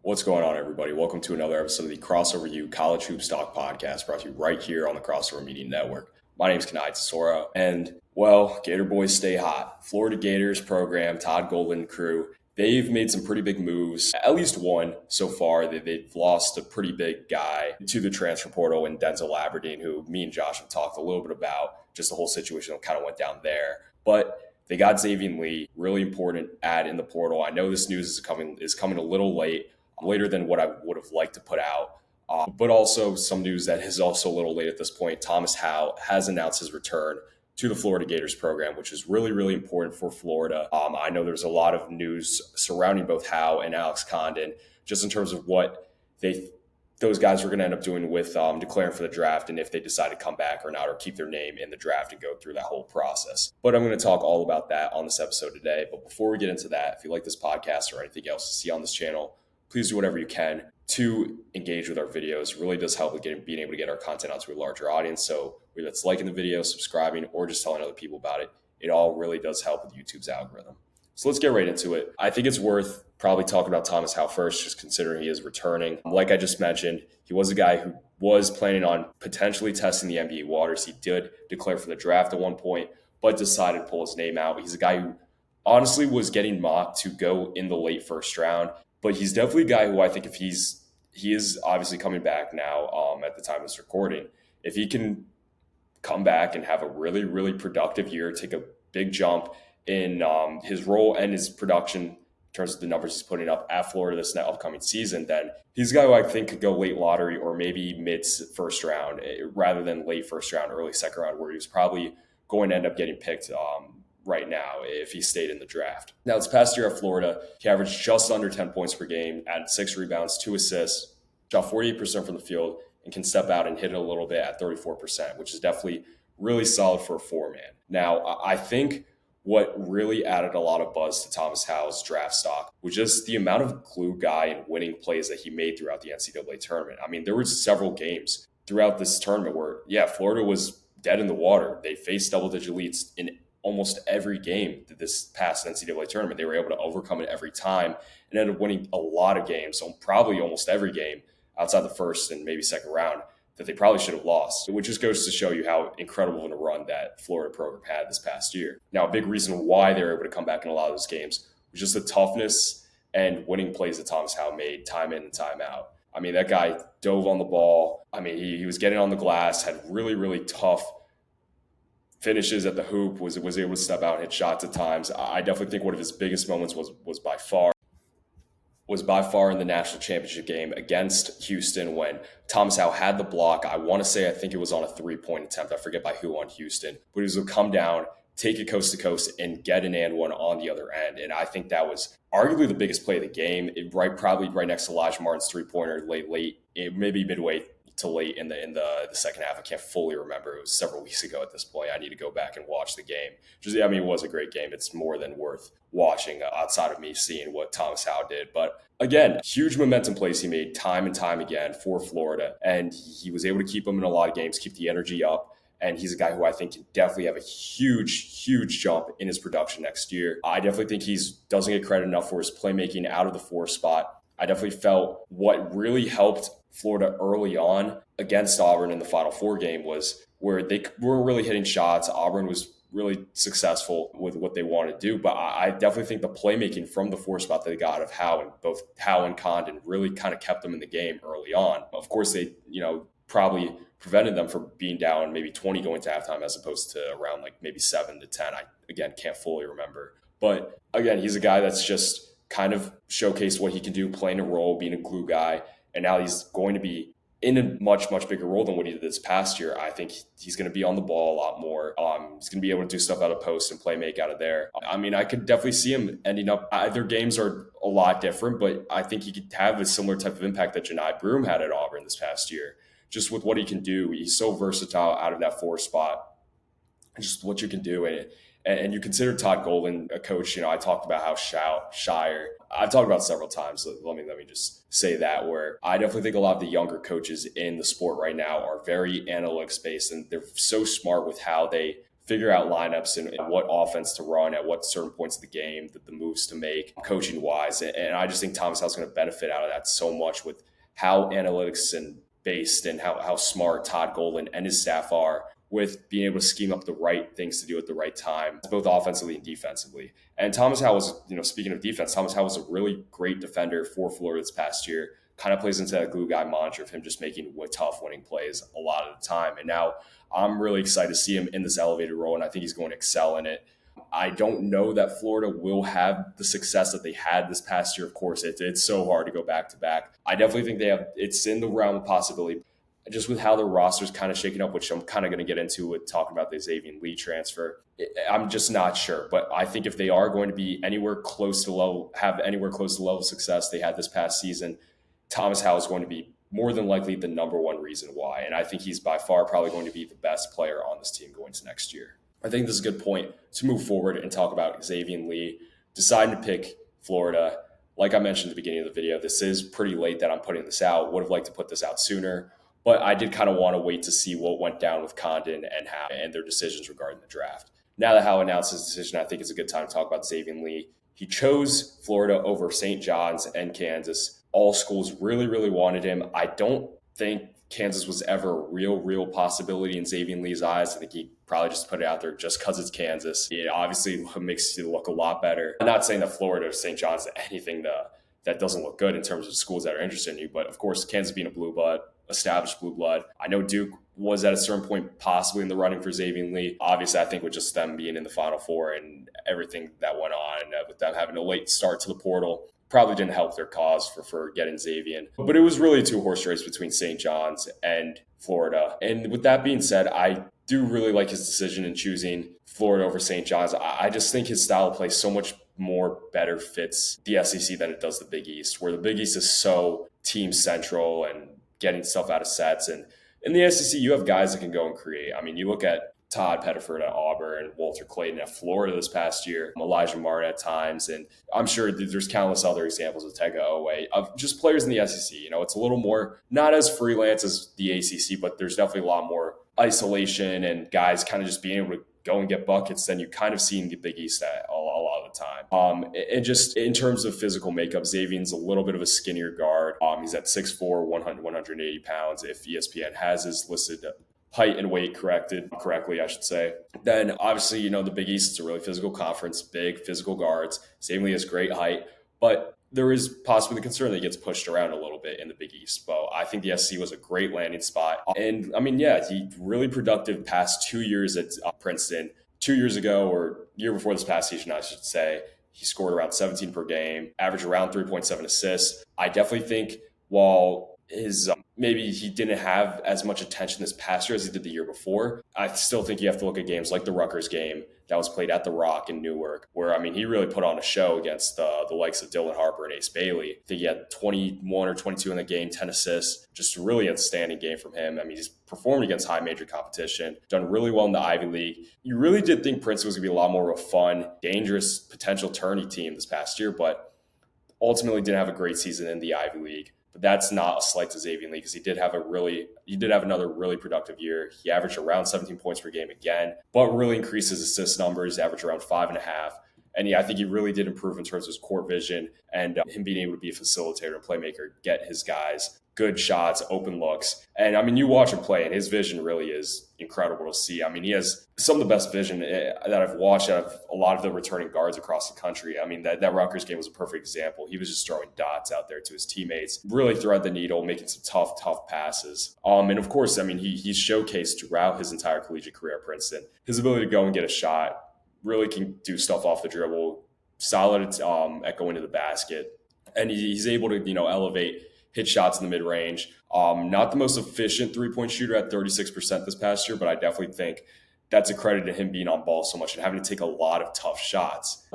What's going on, everybody? Welcome to another episode of the Crossover U College Hoops Talk podcast, brought to you right here on the Crossover Media Network. My name is Kanaye, and, well, Gator boys stay hot. Florida Gators program, Todd Golden crew, they've made some pretty big moves, at least one so far. They've lost a pretty big guy to the transfer portal in Denzel Labradine, who me and Josh have talked a little bit about, just the whole situation that kind of went down there. But they got Xaivian Lee, really important add in the portal. I know this news is coming a little late, later than what I would have liked to put out. But also some news that is also a little late at this point. Thomas Haugh has announced his return to the Florida Gators program, which is really, really important for Florida. I know there's a lot of news surrounding both Haugh and Alex Condon, just in terms of what those guys are going to end up doing with declaring for the draft and if they decide to come back or not, or keep their name in the draft and go through that whole process. But I'm going to talk all about that on this episode today. But before we get into that, if you like this podcast or anything else to see on this channel, please do whatever you can to engage with our videos. It really does help with being able to get our content out to a larger audience. So whether it's liking the video, subscribing, or just telling other people about it, it all really does help with YouTube's algorithm. So let's get right into it. I think it's worth probably talking about Thomas Haugh first, just considering he is returning. Like I just mentioned, he was a guy who was planning on potentially testing the NBA waters. He did declare for the draft at one point, but decided to pull his name out. He's a guy who honestly was getting mocked to go in the late first round. But he's definitely a guy who I think if he is obviously coming back now at the time of this recording, if he can come back and have a really, really productive year, take a big jump in his role and his production in terms of the numbers he's putting up at Florida this upcoming season, then he's a guy who I think could go late lottery or maybe mid first round rather than late first round, early second round, where he was probably going to end up getting picked right now if he stayed in the draft. Now, this past year at Florida, he averaged just under 10 points per game, added 6 rebounds, 2 assists, shot 48% from the field, and can step out and hit it a little bit at 34%, which is definitely really solid for a four-man. Now, I think what really added a lot of buzz to Thomas Haugh's draft stock was just the amount of glue guy and winning plays that he made throughout the NCAA tournament. I mean, there were several games throughout this tournament where, Florida was dead in the water. They faced double-digit leads in almost every game this past NCAA tournament. They were able to overcome it every time and ended up winning a lot of games, so probably almost every game outside the first and maybe second round that they probably should have lost, which just goes to show you how incredible of a run that Florida program had this past year. Now, a big reason why they were able to come back in a lot of those games was just the toughness and winning plays that Thomas Haugh made time in and time out. I mean, that guy dove on the ball. I mean, he was getting on the glass, had really, really tough finishes at the hoop, was able to step out and hit shots at times. I definitely think one of his biggest moments was by far in the national championship game against Houston when Thomas Haugh had the block. I think it was on a 3-point attempt. I forget by who on Houston, but he was able to come down, take it coast to coast, and get an and one on the other end. And I think that was arguably the biggest play of the game, probably right next to Elijah Martin's three-pointer late, maybe midway to late in the second half. I can't fully remember. It was several weeks ago at this point. I need to go back and watch the game. It was a great game. It's more than worth watching outside of me seeing what Thomas Haugh did. But again, huge momentum plays he made time and time again for Florida. And he was able to keep them in a lot of games, keep the energy up. And he's a guy who I think can definitely have a huge, huge jump in his production next year. I definitely think he doesn't get credit enough for his playmaking out of the 4 spot. I definitely felt what really helped Florida early on against Auburn in the Final Four game was where they weren't really hitting shots. Auburn was really successful with what they wanted to do, but I definitely think the playmaking from the 4 spot that they got of both Haugh and Condon really kind of kept them in the game early on. Of course, they probably prevented them from being down maybe 20 going to halftime as opposed to around like maybe 7 to 10. I again can't fully remember, but again, he's a guy that's just kind of showcased what he can do, playing a role, being a glue guy. And now he's going to be in a much, much bigger role than what he did this past year. I think he's going to be on the ball a lot more. He's going to be able to do stuff out of post and play make out of there. I mean, I could definitely see him ending up, their games are a lot different, but I think he could have a similar type of impact that Janai Broome had at Auburn this past year. Just with what he can do. He's so versatile out of that 4 spot. Just what you can do in it. And you consider Todd Golden a coach. I talked about how Shire. I've talked about several times. So let me just say that, where I definitely think a lot of the younger coaches in the sport right now are very analytics based, and they're so smart with how they figure out lineups and what offense to run at what certain points of the game, the moves to make coaching wise. And I just think Thomas Haugh is going to benefit out of that so much with how analytics and based and how smart Todd Golden and his staff are with being able to scheme up the right things to do at the right time, both offensively and defensively. And Thomas Haugh was, speaking of defense, Thomas Haugh was a really great defender for Florida this past year. Kind of plays into that glue guy mantra of him just making tough winning plays a lot of the time. And now I'm really excited to see him in this elevated role, and I think he's going to excel in it. I don't know that Florida will have the success that they had this past year. Of course, it's so hard to go back to back. I definitely think it's in the realm of possibility. Just with how the roster's kind of shaking up, which I'm kind of going to get into with talking about the Xaivian Lee transfer, I'm just not sure. But I think if they are going to be anywhere close to level of success they had this past season, Thomas Haugh is going to be more than likely the number one reason why. And I think he's by far probably going to be the best player on this team going to next year. I think this is a good point to move forward and talk about Xaivian Lee deciding to pick Florida. Like I mentioned at the beginning of the video, this is pretty late that I'm putting this out. Would have liked to put this out sooner, but I did kind of want to wait to see what went down with Condon and Howe and their decisions regarding the draft. Now that Howe announced his decision, I think it's a good time to talk about Xaivian Lee. He chose Florida over St. John's and Kansas. All schools really, really wanted him. I don't think Kansas was ever a real possibility in Xaivian Lee's eyes. I think he probably just put it out there just because it's Kansas. It obviously makes you look a lot better. I'm not saying that Florida or St. John's is anything that doesn't look good in terms of schools that are interested in you, but of course, Kansas being a blue blood, established blue blood. I know Duke was at a certain point possibly in the running for Xaivian Lee. Obviously, I think with just them being in the Final Four and everything that went on, with them having a late start to the portal, probably didn't help their cause for getting Xaivian. But it was really a two-horse race between St. John's and Florida. And with that being said, I do really like his decision in choosing Florida over St. John's. I just think his style of play so much more better fits the SEC than it does the Big East, where the Big East is so team central and getting stuff out of sets. And in the SEC, you have guys that can go and create. I mean, you look at Todd Pettiford at Auburn, Walter Clayton at Florida this past year, Elijah Martin at times, and I'm sure there's countless other examples of Tega Owe, of just players in the SEC. It's a little more, not as freelance as the ACC, but there's definitely a lot more isolation and guys kind of just being able to go and get buckets than you kind of see in the Big East a lot of the time. And just in terms of physical makeup, Xavian's a little bit of a skinnier guard. He's at 6'4", 180 pounds. If ESPN has his listed height and weight correctly, I should say. Then obviously, the Big East is a really physical conference, big physical guards. Xaivian Lee has great height, but there is possibly the concern that he gets pushed around a little bit in the Big East. But I think the SC was a great landing spot. And I mean, yeah, he really productive past 2 years at Princeton. 2 years ago, or year before this past season, I should say, he scored around 17 per game, averaged around 3.7 assists. I definitely think while his maybe he didn't have as much attention this past year as he did the year before, I still think you have to look at games like the Rutgers game that was played at the Rock in Newark, where, I mean, he really put on a show against the likes of Dylan Harper and Ace Bailey. I think he had 21 or 22 in the game, 10 assists, just a really outstanding game from him. I mean, he's performed against high major competition, done really well in the Ivy League. You really did think Princeton was going to be a lot more of a fun, dangerous, potential tourney team this past year, but ultimately didn't have a great season in the Ivy League. But that's not a slight to Xaivian Lee, because he did have another really productive year. He averaged around 17 points per game again, but really increased his assist numbers, averaged around 5.5. And yeah, I think he really did improve in terms of his court vision and him being able to be a facilitator and playmaker, get his guys good shots, open looks. And I mean, you watch him play and his vision really is incredible to see. I mean, he has some of the best vision that I've watched out of a lot of the returning guards across the country. I mean, that Rutgers game was a perfect example. He was just throwing dots out there to his teammates, really thread the needle, making some tough passes. And of course, I mean, he's showcased throughout his entire collegiate career at Princeton his ability to go and get a shot, really can do stuff off the dribble, solid at going to the basket. And he's able to, elevate, hit shots in the mid-range. Not the most efficient three-point shooter at 36% this past year, but I definitely think that's a credit to him being on ball so much and having to take a lot of tough shots.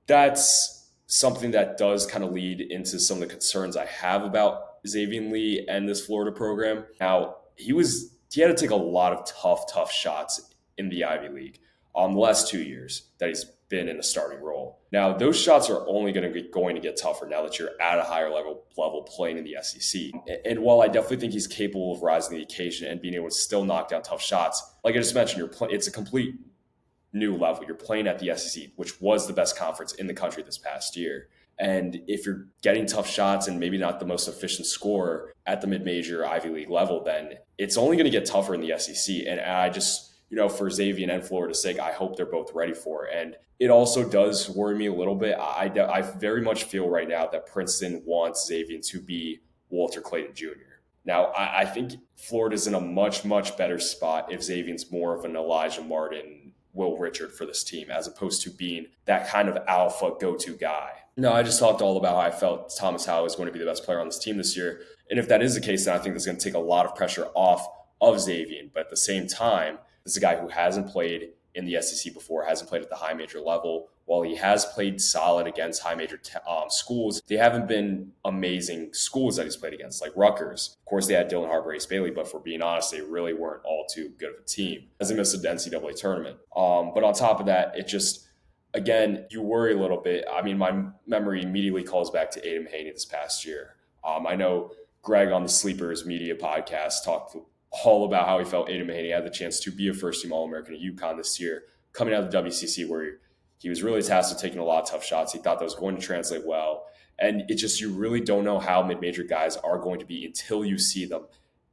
That's something that does kind of lead into some of the concerns I have about Xaivian Lee and this Florida program. Now, he had to take a lot of tough shots in the Ivy League the last 2 years that he's been in a starting role. Now, those shots are only going to get tougher now that you're at a higher level playing in the SEC. And while I definitely think he's capable of rising to the occasion and being able to still knock down tough shots, like I just mentioned, it's a complete new level. You're playing at the SEC, which was the best conference in the country this past year. And if you're getting tough shots and maybe not the most efficient scorer at the mid-major Ivy League level, then it's only going to get tougher in the SEC. And I just, for Xaivian and Florida's sake, I hope they're both ready for it. And it also does worry me a little bit. I very much feel right now that Princeton wants Xaivian to be Walter Clayton Jr. Now, I think Florida's in a much, much better spot if Xaivian's more of an Elijah Martin, Will Richard for this team, as opposed to being that kind of alpha go-to guy. No, I just talked all about how I felt Thomas Haugh is going to be the best player on this team this year. And if that is the case, then I think that's going to take a lot of pressure off of Xaivian. But at the same time, this is a guy who hasn't played in the SEC before, hasn't played at the high major level. While he has played solid against high major schools, they haven't been amazing schools that he's played against, like Rutgers. Of course, they had Dylan Harper, Ace Bailey, but for being honest, they really weren't all too good of a team. Hasn't missed the NCAA tournament. But on top of that, it just, again, you worry a little bit. I mean, my memory immediately calls back to Aiden Mahaney this past year. I know Greg on the Sleepers Media podcast talked all about how he felt Aiden Mahaney had the chance to be a first-team All-American at UConn this year, coming out of the WCC, where he was really tasked with taking a lot of tough shots. He thought that was going to translate well. And it just, you really don't know how mid-major guys are going to be until you see them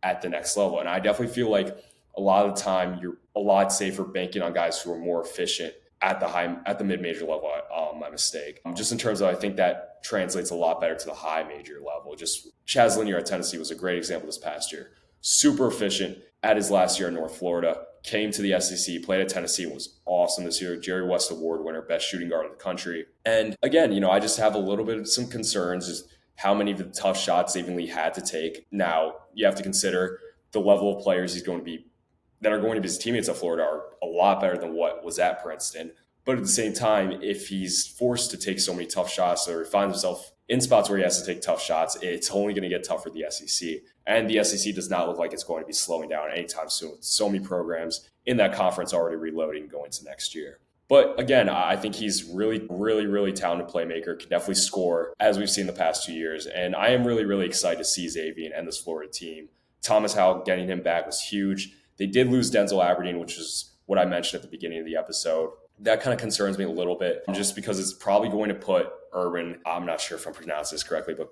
at the next level. And I definitely feel like a lot of the time you're a lot safer banking on guys who are more efficient at the mid-major level. My mistake. Just in terms of, I think that translates a lot better to the high major level. Just Chaz Linear at Tennessee was a great example this past year. Super efficient at his last year in North Florida. Came to the SEC, played at Tennessee, was awesome this year. Jerry West Award winner, best shooting guard in the country. And again, I just have a little bit of some concerns just how many of the tough shots Xaivian Lee had to take. Now, you have to consider the level of players that are going to be his teammates at Florida are a lot better than what was at Princeton. But at the same time, if he's forced to take so many tough shots or finds himself in spots where he has to take tough shots, it's only going to get tougher for the SEC. And the SEC does not look like it's going to be slowing down anytime soon, with so many programs in that conference already reloading going to next year. But again, I think he's really, really, really talented playmaker, can definitely score, as we've seen the past 2 years. And I am really, really excited to see Xaivian and this Florida team. Thomas Haugh getting him back was huge. They did lose Denzel Aberdeen, which is what I mentioned at the beginning of the episode. That kind of concerns me a little bit, just because it's probably going to put Urban, I'm not sure if I'm pronouncing this correctly, but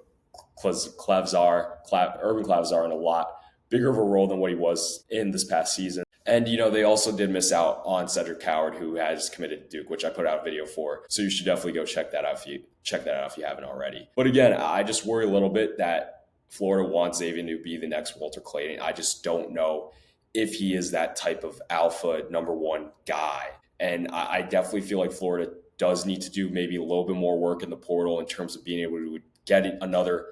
Urban Clavzar in a lot bigger of a role than what he was in this past season. And, they also did miss out on Cedric Coward, who has committed to Duke, which I put out a video for. So you should definitely go check that out if you haven't already. But again, I just worry a little bit that Florida wants Xaivian to be the next Walter Clayton. I just don't know if he is that type of alpha number one guy. And I definitely feel like Florida does need to do maybe a little bit more work in the portal in terms of being able to get another,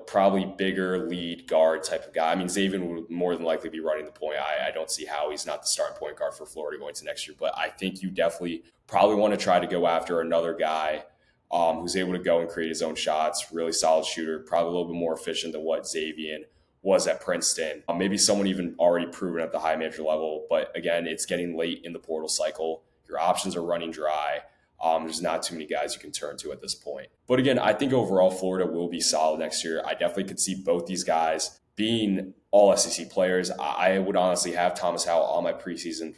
probably bigger lead guard type of guy. I mean, Xaivian would more than likely be running the point. I don't see how he's not the starting point guard for Florida going to next year. But I think you definitely probably want to try to go after another guy who's able to go and create his own shots, really solid shooter, probably a little bit more efficient than what Xaivian was at Princeton. Maybe someone even already proven at the high major level. But again, it's getting late in the portal cycle. Your options are running dry. There's not too many guys you can turn to at this point. But again, I think overall Florida will be solid next year. I definitely could see both these guys being all SEC players. I would honestly have Thomas Haugh on my preseason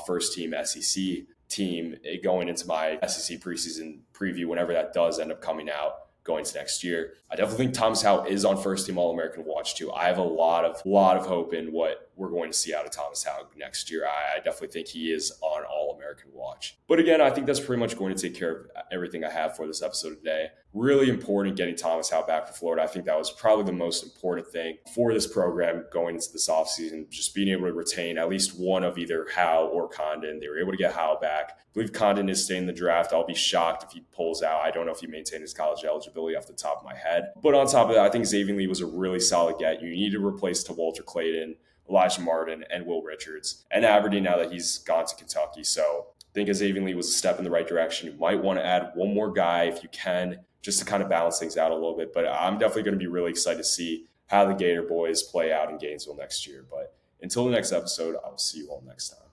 first team SEC team going into my SEC preseason preview whenever that does end up coming out going to next year. I definitely think Thomas Haugh is on first team All-American watch too. I have a lot of hope in what we're going to see out of Thomas Haugh next year. I definitely think he is on All-American watch. But again, I think that's pretty much going to take care of everything I have for this episode today. Really important getting Thomas Haugh back for Florida. I think that was probably the most important thing for this program going into this offseason, just being able to retain at least one of either Haugh or Condon. They were able to get Haugh back. I believe Condon is staying in the draft. I'll be shocked if he pulls out. I don't know if he maintained his college eligibility off the top of my head. But on top of that, I think Xaivian Lee was a really solid get. You need to replace to Walter Clayton, Elijah Martin, and Will Richards, and Aberdeen now that he's gone to Kentucky. So I think Xaivian Lee was a step in the right direction. You might want to add one more guy if you can, just to kind of balance things out a little bit. But I'm definitely going to be really excited to see how the Gator boys play out in Gainesville next year. But until the next episode, I will see you all next time.